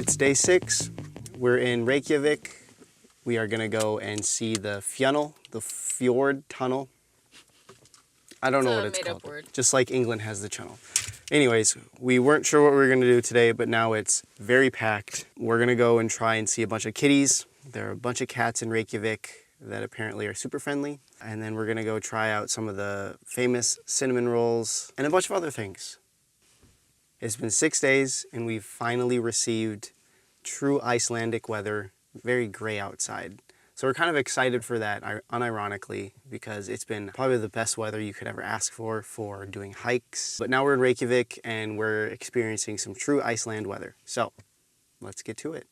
It's day 6. We're in Reykjavik. We are gonna go and see the Fjöll, the fjord tunnel. I don't know what it's called. Word. Just like England has the channel. Anyways, we weren't sure what we were gonna do today, but now it's very packed. We're gonna go and try and see a bunch of kitties. There are a bunch of cats in Reykjavik that apparently are super friendly. And then we're gonna go try out some of the famous cinnamon rolls and a bunch of other things. It's been 6 days and we've finally received true Icelandic weather, very gray outside. So we're kind of excited for that, unironically, because it's been probably the best weather you could ever ask for doing hikes. But now we're in Reykjavik and we're experiencing some true Iceland weather. So let's get to it.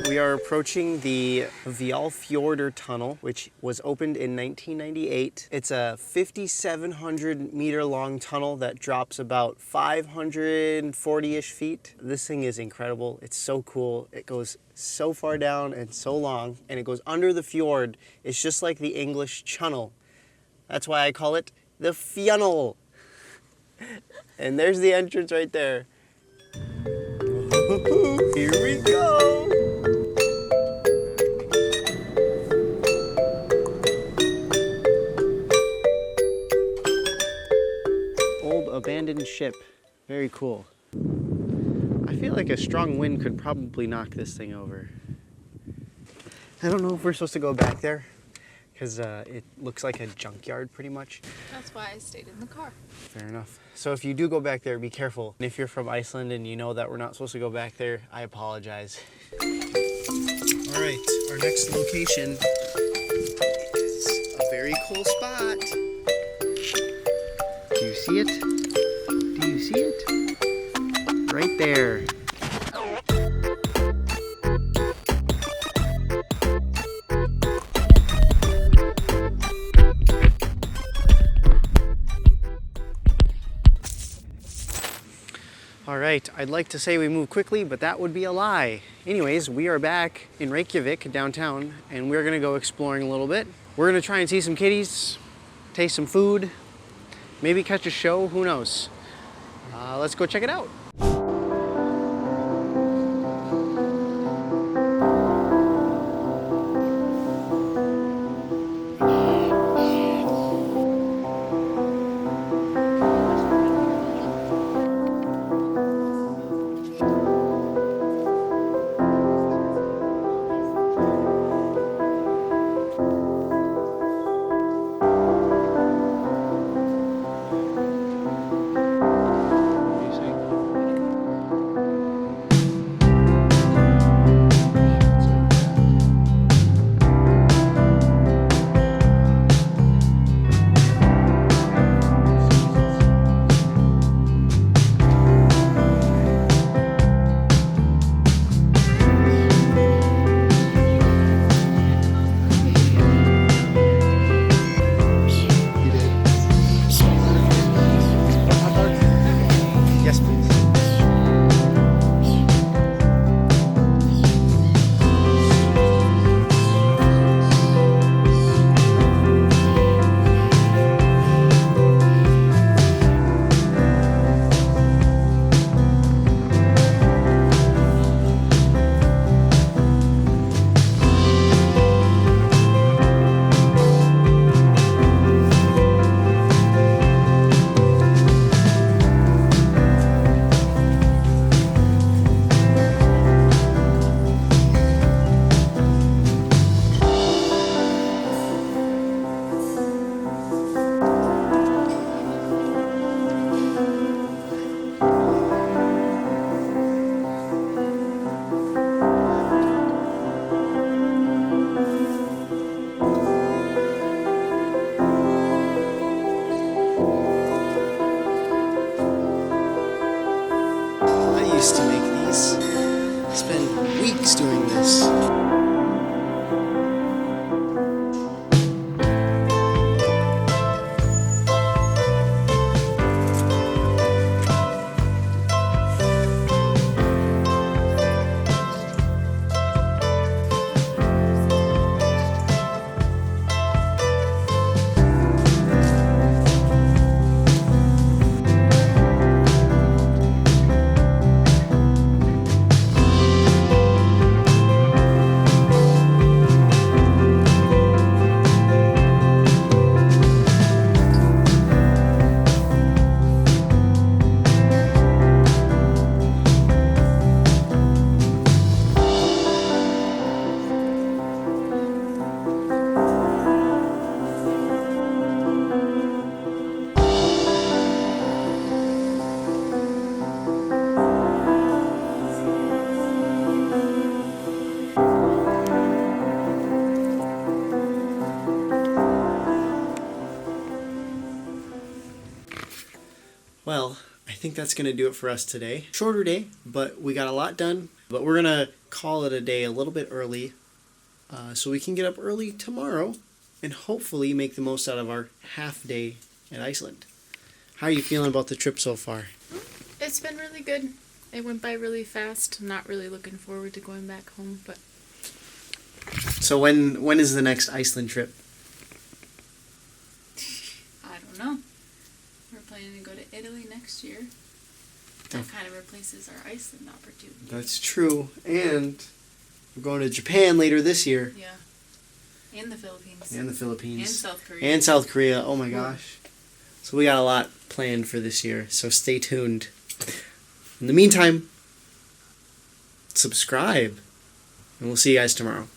We are approaching the Fjordr tunnel, which was opened in 1998. It's a 5,700 meter long tunnel that drops about 540-ish feet. This thing is incredible. It's so cool. It goes so far down and so long, and it goes under the fjord. It's just like the English channel. That's why I call it the Fjöll. And there's the entrance right there. Here we go. Abandoned ship. Very cool. I feel like a strong wind could probably knock this thing over. I don't know if we're supposed to go back there because it looks like a junkyard pretty much. That's why I stayed in the car. Fair enough. So if you do go back there, be careful. And if you're from Iceland and you know that we're not supposed to go back there, I apologize. All right, our next location is a very cool spot. Do you see it? Do you see it? Right there. All right, I'd like to say we move quickly, but that would be a lie. Anyways, we are back in Reykjavik downtown, and we're gonna go exploring a little bit. We're gonna try and see some kitties, taste some food, maybe catch a show, who knows? Let's go check it out. think that's going to do it for us today. Shorter day, but we got a lot done. But we're going to call it a day a little bit early so we can get up early tomorrow and hopefully make the most out of our half day at Iceland. How are you feeling about the trip so far? It's been really good. It went by really fast. I'm not really looking forward to going back home, but... So when is the next Iceland trip? I don't know. We're planning to go to Italy next year. That kind of replaces our Iceland opportunity. That's true. And we're going to Japan later this year. Yeah. And the Philippines. And the Philippines. And South Korea. And South Korea. Oh my gosh. So we got a lot planned for this year. So stay tuned. In the meantime, subscribe. And we'll see you guys tomorrow.